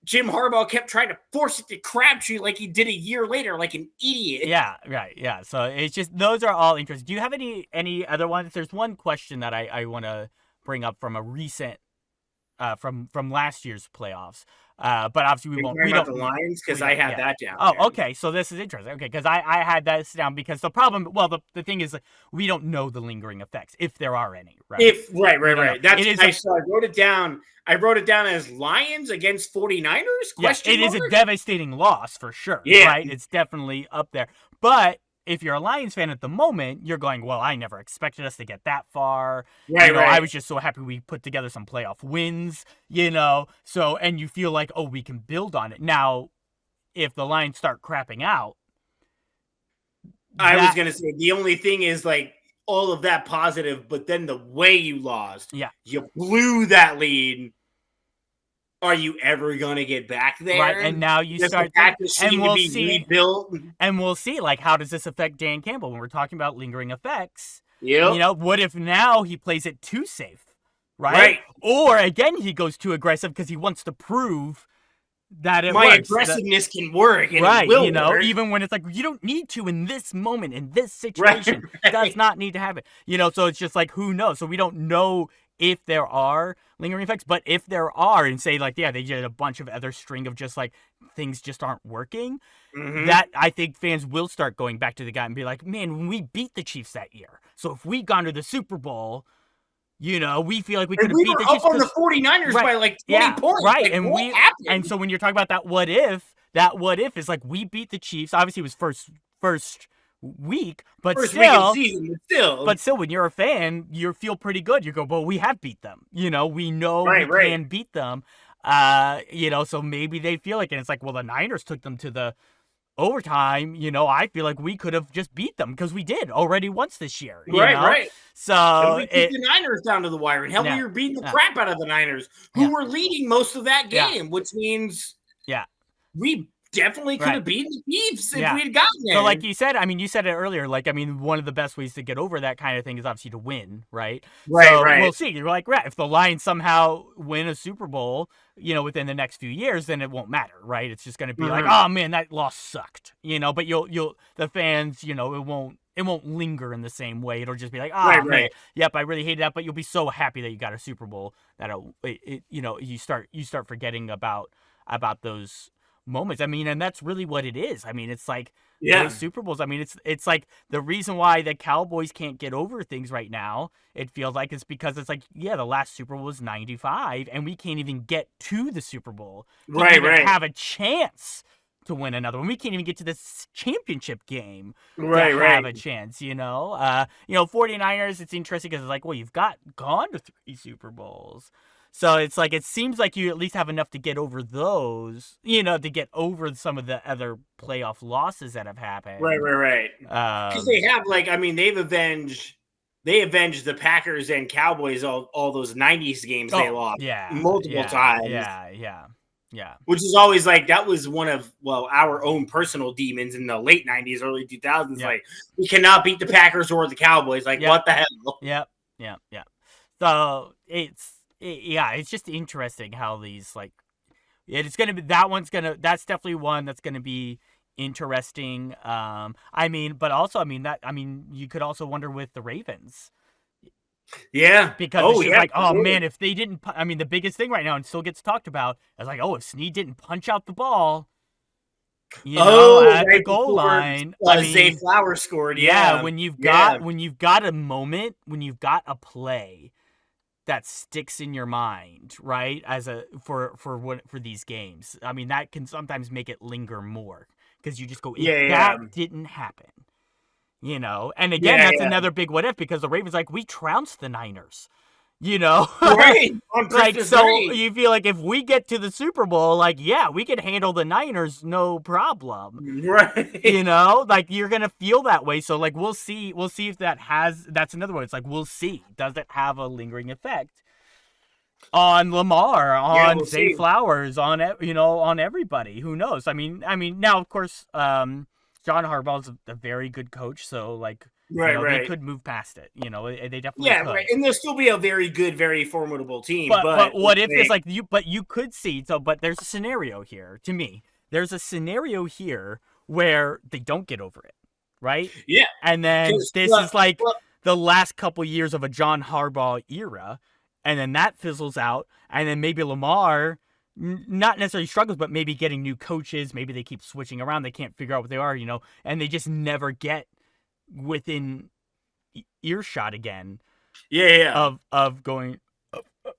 Jim Harbaugh kept trying to force it to Crabtree like he did a year later, like an idiot. Yeah, right. Yeah. So it's just those are all interesting. Do you have any other ones? There's one question that I want to bring up from a recent from last year's playoffs. But obviously we won't. We don't the Lions because I had that down. Oh, okay. So this is interesting. Okay, because I had that down because the problem. Well, the thing is, we don't know the lingering effects if there are any. Right. Right. That's nice. So I wrote it down. I wrote it down as Lions against 49ers? It is a devastating loss for sure. Yeah. Right. It's definitely up there. But if you're a Lions fan at the moment, you're going, well, I never expected us to get that far. Right. I was just so happy we put together some playoff wins, So, and you feel like, we can build on it. Now, if the Lions start crapping out. I was going to say, the only thing is like all of that positive, but then the way you lost. Yeah. You blew that lead. Are you ever going to get back there? Right, and now you start, and we'll see. Rebuilt. And we'll see, like, how does this affect Dan Campbell when we're talking about lingering effects? Yeah. What if now he plays it too safe? right? Or again, he goes too aggressive because he wants to prove that it my works. aggressiveness can work, and right? it will Work. work. Even when it's like you don't need to in this moment, in this situation, does not need to have it. So it's just like who knows? So we don't know if there are lingering effects, but if there are, and say like they did a bunch of other string of just like things just aren't working, that I think fans will start going back to the guy and be like, man, when we beat the Chiefs that year, so if we gone to the Super Bowl. We feel like we could have beat the Chiefs. We were up on the 49ers by like 20 points. Right. Like, and what happened? And so when you're talking about that what if is like we beat the Chiefs. Obviously, it was first week, but first still, week of the season, but still, when you're a fan, you feel pretty good. You go, well, we have beat them. We know we can beat them. So maybe they feel like, and it's like, well, the Niners took them to the overtime. I feel like we could have just beat them because we did already once this year. Right. So and we beat the Niners down to the wire, and we were beating the crap out of the Niners, who were leading most of that game, which means we definitely could have beaten the Chiefs if we had gotten there. So like you said, you said it earlier, one of the best ways to get over that kind of thing is obviously to win, right? Right. We'll see. You're like, if the Lions somehow win a Super Bowl, within the next few years, then it won't matter, right? It's just going to be like, oh man, that loss sucked, but the fans, it won't linger in the same way. It'll just be like, man, yep, I really hated that, but you'll be so happy that you got a Super Bowl that you start forgetting about those moments. And that's really what it is. It's like those Super Bowls. It's like the reason why the Cowboys can't get over things right now, it feels like, it's because it's like, the last Super Bowl was 95 and we can't even get to the Super Bowl. Have a chance to win another one. We can't even get to this championship game to have a chance, 49ers, it's interesting because it's like, well, you've gone to 3 Super Bowls. So it's like, it seems like you at least have enough to get over those, to get over some of the other playoff losses that have happened. Right. Because they have they avenged the Packers and Cowboys all those 90s games they lost multiple times. Yeah. Which is always like, that was one of, our own personal demons in the late 90s, early 2000s. Like, we cannot beat the Packers or the Cowboys. Like, what the hell? Yeah. So it's just interesting how these, like, it's going to be, that's definitely one that's going to be interesting. But also, you could also wonder with the Ravens. Yeah. Because it's like, man, if they didn't, the biggest thing right now, and still gets talked about, is like, if Snead didn't punch out the ball, at the goal line. Zay Flowers scored. When you've got a moment, when you've got a play that sticks in your mind, right? For these games, that can sometimes make it linger more because you just go, that didn't happen, And again, that's another big what if, because the Ravens, like, we trounced the Niners, right? Like, so you feel like if we get to the Super Bowl, like, we could handle the Niners, no problem, right? Like, you're gonna feel that way. So, like, we'll see if that's another one. It's like, we'll see, does it have a lingering effect on Lamar, on Zay Flowers, on everybody? Who knows? Now, of course, John Harbaugh's a very good coach, so, like, they could move past it. They definitely could. Right. And they'll still be a very good, very formidable team. But what if it's like you? But you could see. So, but there's a scenario here. To me, there's a scenario here where they don't get over it, right? Yeah. And then this is like the last couple years of a John Harbaugh era, and then that fizzles out, and then maybe Lamar not necessarily struggles, but maybe getting new coaches. Maybe they keep switching around. They can't figure out what they are, and they just never get within earshot again of going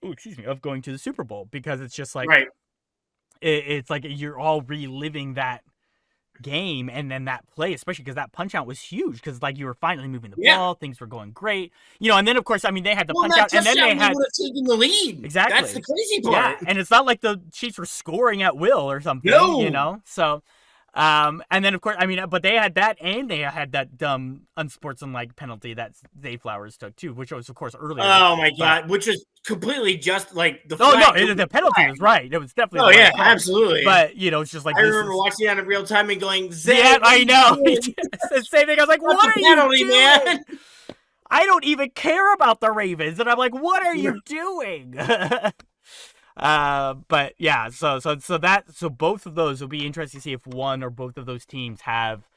to the Super Bowl, because it's just like it's like you're all reliving that game and then that play, especially because that punch out was huge, because like you were finally moving the ball, things were going great, and then of course they had the punch out, and then they had taken the lead. Exactly, that's the crazy part. And it's not like the Chiefs were scoring at will or something. So and then of course, but they had that, and they had that dumb unsportsmanlike penalty that Zay Flowers took too, which was of course earlier. Oh my god, which was completely just like the. The penalty was right. It was definitely. Oh yeah, absolutely. But it's just like I remember watching it in real time and going, Zay, I know. The same thing. I was like, what are you doing? Man? I don't even care about the Ravens, and I'm like, what are you doing? But yeah, so both of those will be interesting to see if one or both of those teams have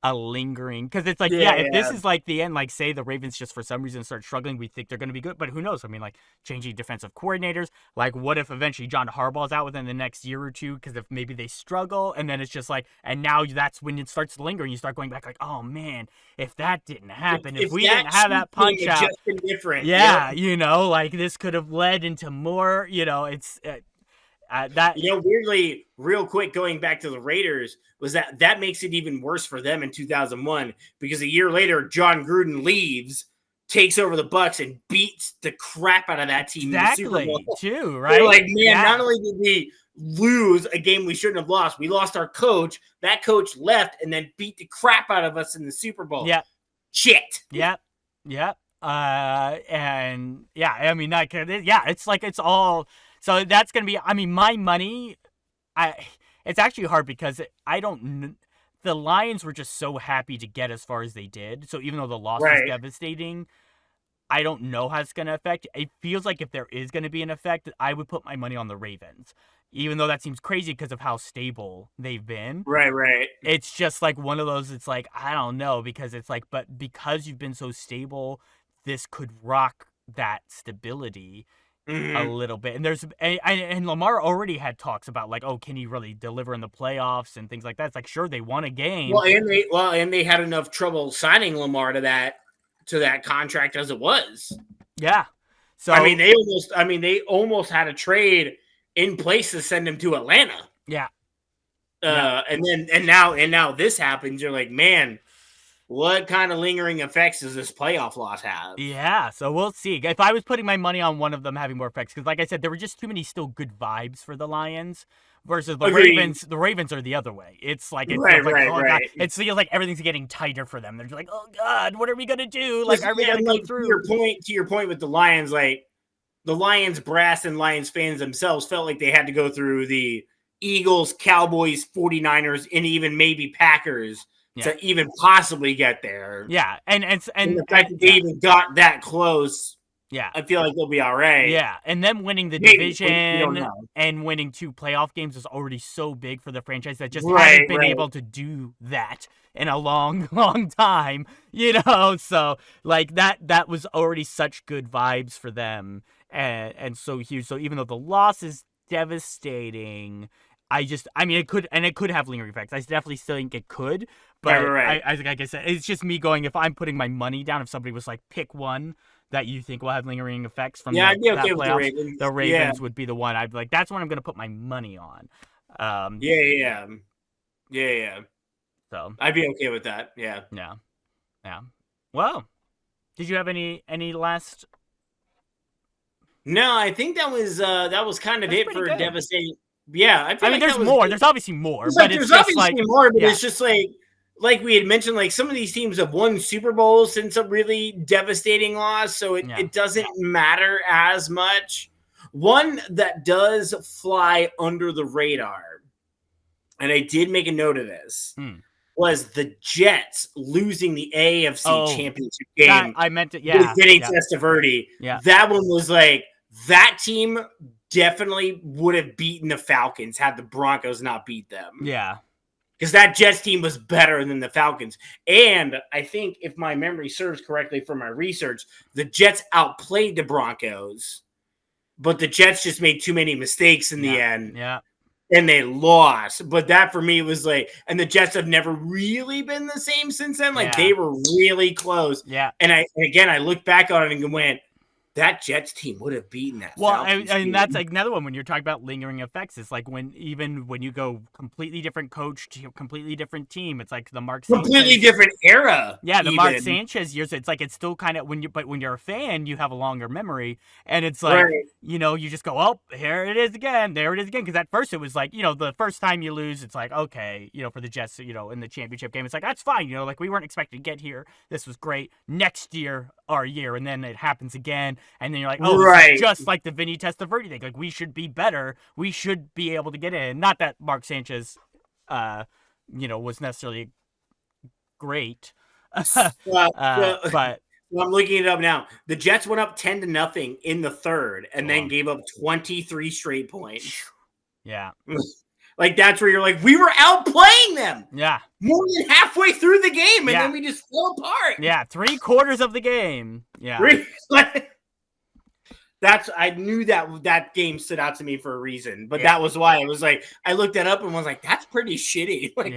a lingering, because it's like, if this is like the end, like say the Ravens just for some reason start struggling, we think they're going to be good, but who knows? I mean, like changing defensive coordinators, like what if eventually John Harbaugh's out within the next year or two, because if maybe they struggle, and then it's just like, and now that's when it starts to linger, and you start going back like, oh man, if that didn't happen, if we didn't have that punch out, just been different. you know, like this could have led into more, you know, it's that, you know, weirdly, real quick, going back to the Raiders, was that makes it even worse for them in 2001, because a year later, John Gruden leaves, takes over the Bucs, and beats the crap out of that team in the Super Bowl. Too, right? They're like, man, not only did we lose a game we shouldn't have lost, we lost our coach. That coach left and then beat the crap out of us in the Super Bowl. Yeah. Shit. Yep. And yeah, I mean, it's like it's all. So that's going to be, I mean, my money, it's actually hard because the Lions were just so happy to get as far as they did. So even though the loss was devastating, I don't know how it's going to affect. It feels like if there is going to be an effect, I would put my money on the Ravens, even though that seems crazy because of how stable they've been. Right. It's just like one of those, it's like, I don't know, because it's like, but because you've been so stable, this could rock that stability a little bit. And and Lamar already had talks about like, oh, can he really deliver in the playoffs and things like that. It's like, sure, they won a game. And they had enough trouble signing Lamar to that contract as it was. Yeah. So I mean, they almost had a trade in place to send him to Atlanta. Yeah. And now this happens. You're like, man, what kind of lingering effects does this playoff loss have? Yeah, so we'll see. If I was putting my money on one of them having more effects, because like I said, there were just too many still good vibes for the Lions versus the Ravens. The Ravens are the other way. It's like, God, it feels like everything's getting tighter for them. They're just like, oh God, what are we gonna do? Like, are we gonna go through? To your point with the Lions, like the Lions brass and Lions fans themselves felt like they had to go through the Eagles, Cowboys, 49ers, and even maybe Packers to even possibly get there. Yeah, and the fact that they even got that close, I feel like they'll be all right. Yeah, and them winning the division and winning 2 playoff games is already so big for the franchise that just haven't been able to do that in a long, long time, you know? So, like, that was already such good vibes for them and so huge. So even though the loss is devastating, it could have lingering effects. I definitely still think it could, but like I said, it's just me going, if I'm putting my money down, if somebody was like, pick one that you think will have lingering effects from I'd be okay with the Ravens. The Ravens would be the one. I'd be like, that's what I'm going to put my money on. Yeah. So I'd be okay with that. Yeah. Well, did you have any last? No, I think that was kind of it for good. Devastating. Yeah, I mean, there's more. There's obviously more, but there's obviously more. But it's just like we had mentioned, like some of these teams have won Super Bowls since a really devastating loss, so it doesn't matter as much. One that does fly under the radar, and I did make a note of this, was the Jets losing the AFC Championship game. I meant it. With Vinny Testaverde. Yeah, that one was like, that team definitely would have beaten the Falcons had the Broncos not beat them. Yeah. Because that Jets team was better than the Falcons. And I think, if my memory serves correctly from my research, the Jets outplayed the Broncos, but the Jets just made too many mistakes in the end. Yeah. And they lost. But that for me was like, and the Jets have never really been the same since then. Like they were really close. Yeah. And I looked back on it and went, that Jets team would have beaten that. Well, and that's like another one when you're talking about lingering effects. It's like when you go completely different coach to a completely different team. It's like the Mark completely different era. Yeah, the Mark Sanchez years. It's like it's still kind of when you're a fan, you have a longer memory, and it's like you just go, oh, here it is again, there it is again. Because at first it was like the first time you lose, it's like okay, for the Jets, in the championship game, it's like that's fine. Like we weren't expected to get here. This was great. Next year, our year, and then it happens again. And then you're like, oh, this is just like the Vinny Testaverde thing. Like, we should be better. We should be able to get in. Not that Mark Sanchez, was necessarily great. But Well, I'm looking it up now. The Jets went up 10-0 in the third, and then gave up 23 straight points. Yeah. Like, that's where you're like, we were outplaying them. Yeah. More than halfway through the game, and then we just fell apart. Yeah, 3/4 of the game. Yeah. I knew that game stood out to me for a reason, but that was why. It was like, I looked that up and was like, that's pretty shitty. Like,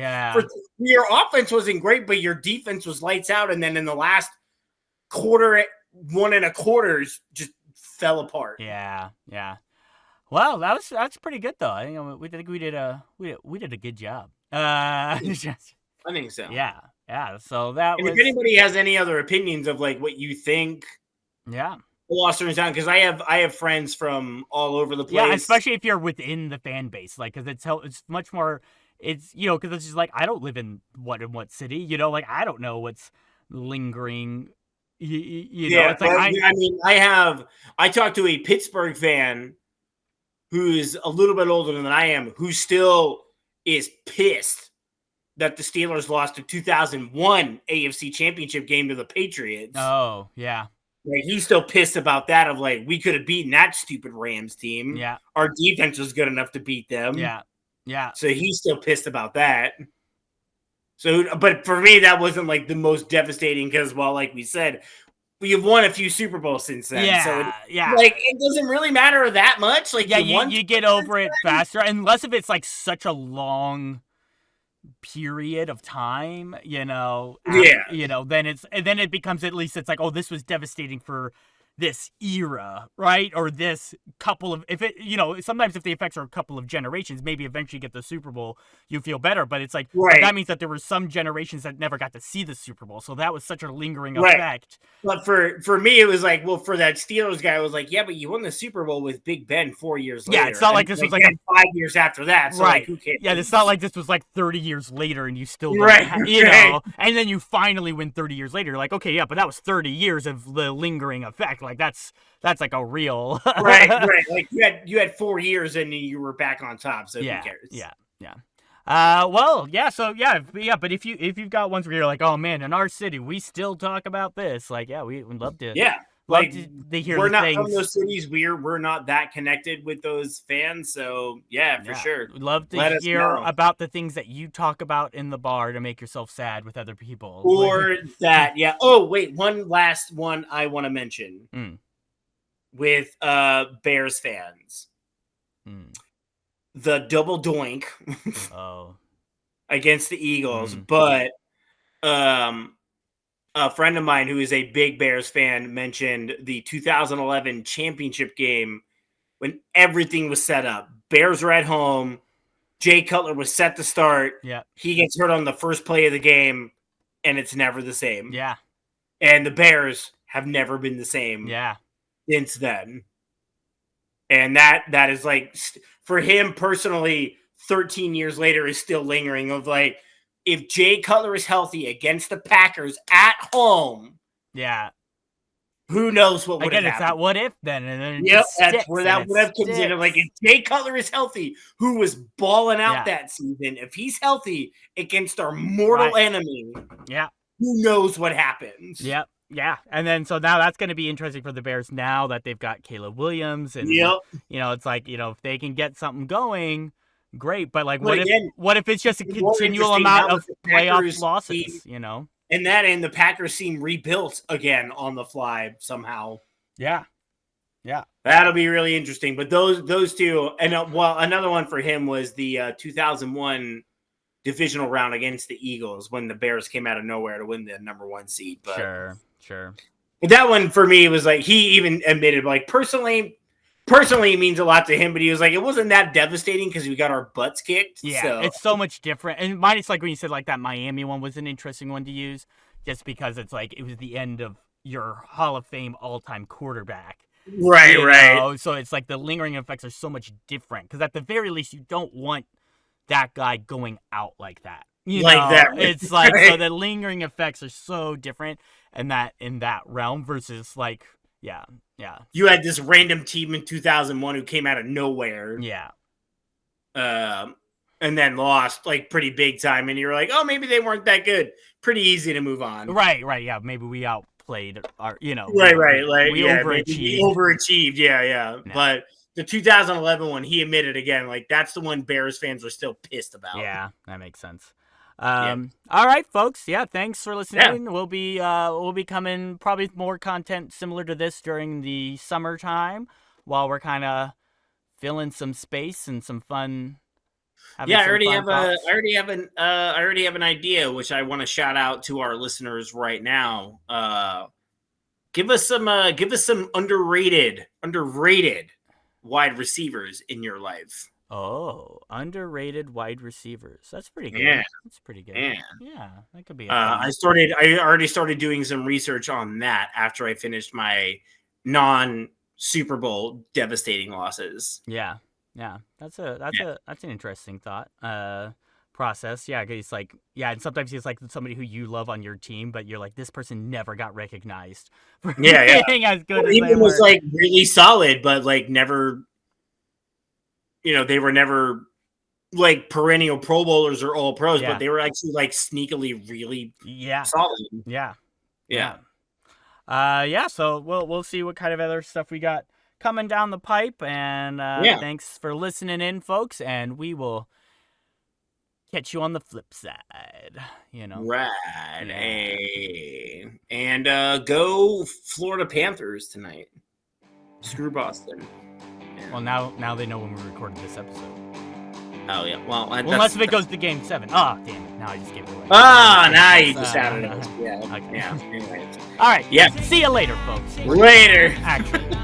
your offense wasn't great, but your defense was lights out, and then in the last quarter, 1 1/4 just fell apart. Yeah. Well, that's pretty good though. I think we did a good job. I think so. Yeah. So that. And if anybody has any other opinions of like what you think, the loss turns down, because I have friends from all over the place. Yeah, especially if you're within the fan base, like because it's much more. It's because it's just like I don't live in what city, like I don't know what's lingering. It's like I talked to a Pittsburgh fan who's a little bit older than I am, who still is pissed that the Steelers lost the 2001 AFC Championship game to the Patriots. Oh, yeah. Like, he's still pissed about that, of like, we could have beaten that stupid Rams team. Yeah. Our defense was good enough to beat them. Yeah. So he's still pissed about that. So, but for me, that wasn't like the most devastating because, well, like we said, we've won a few Super Bowls since then. Like, it doesn't really matter that much. Like, you get over it faster, unless if it's like such a long period of time, then it becomes, at least it's like, oh, this was devastating for this era, right? Or this couple of, sometimes if the effects are a couple of generations, maybe eventually get the Super Bowl, you feel better. But it's like, that means that there were some generations that never got to see the Super Bowl. So that was such a lingering effect. But for me, it was like, well, for that Steelers guy, I was like, yeah, but you won the Super Bowl with Big Ben 4 years later. Yeah, it's not like this was like 5 years after that. So like, who cares? Yeah, it's not like this was like 30 years later and you still don't and then you finally win 30 years later. You're like, okay, yeah, but that was 30 years of the lingering effect. Like that's like a real right. Like you had 4 years and you were back on top. So who cares? Yeah. But if you've got ones where you're like, oh man, in our city we still talk about this. Like, we would love to. Yeah. Love to hear we're the not things. From those cities. We're not that connected with those fans. So for sure. We'd love to hear about the things that you talk about in the bar to make yourself sad with other people. Or that, yeah. Oh wait, one last one I want to mention with Bears fans. The double doink against the Eagles, but a friend of mine who is a big Bears fan mentioned the 2011 championship game when everything was set up. Bears were at home. Jay Cutler was set to start. Yeah. He gets hurt on the first play of the game, and it's never the same. Yeah. And the Bears have never been the same since then. And that is like, for him personally, 13 years later is still lingering of like, if Jay Cutler is healthy against the Packers at home, who knows what would have happened? It's that what if then, and then that's where that would have considered. Like, if Jay Cutler is healthy, who was balling out that season, if he's healthy against our mortal enemy, who knows what happens? Yeah, and then so now that's going to be interesting for the Bears now that they've got Caleb Williams, and it's like, if they can get something going, great. But like, what if it's just a continual amount of playoff losses? And the Packers seem rebuilt again on the fly somehow. Yeah, that'll be really interesting. But those two, and another one for him was the 2001 divisional round against the Eagles when the Bears came out of nowhere to win the number 1 seed. But sure. But that one for me was like, he even admitted, like, personally it means a lot to him, but he was like, it wasn't that devastating because we got our butts kicked. Yeah, so. It's so much different. And mine, it's like when you said like that Miami one was an interesting one to use, just because it's like it was the end of your Hall of Fame all-time quarterback. Right. So it's like the lingering effects are so much different because at the very least you don't want that guy going out like that. It's like so the lingering effects are so different in that realm versus like you had this random team in 2001 who came out of nowhere and then lost like pretty big time, and you're like, oh, maybe they weren't that good. Pretty easy to move on. Right. Yeah, maybe we outplayed our, you know, Right. Like, we yeah, overachieved. maybe we overachieved. Yeah. Yeah. But the 2011 one, he admitted again, like that's the one Bears fans are still pissed about. Yeah, that makes sense. All right, folks. Yeah, thanks for listening. We'll be coming probably more content similar to this during the summertime while we're kind of filling some space and some fun. I already have an idea, which I want to shout out to our listeners right now. Give us some underrated wide receivers in your life. Oh, underrated wide receivers. That's pretty good. Yeah. That's pretty good. Yeah, that could be. I already started doing some research on that after I finished my non-Superbowl devastating losses. Yeah. That's an interesting thought. Process. Yeah, 'cause it's like, and sometimes he's like somebody who you love on your team, but you're like, this person never got recognized for being as good as he they was were. like really solid, but like never, they were never like perennial Pro Bowlers or All Pros, but they were actually like sneakily really solid. Yeah. So we'll see what kind of other stuff we got coming down the pipe, and thanks for listening in, folks, and we will catch you on the flip side, Right. Hey. And go Florida Panthers tonight. Screw Boston. Yeah. Well, now they know when we recorded this episode. Oh, yeah. Well, unless if it goes to game 7. Oh, damn it. Now I just gave it away. Now you just added it. Yeah. Okay. Yeah. Anyways. All right. Yeah. See you later, folks. Later. Actually.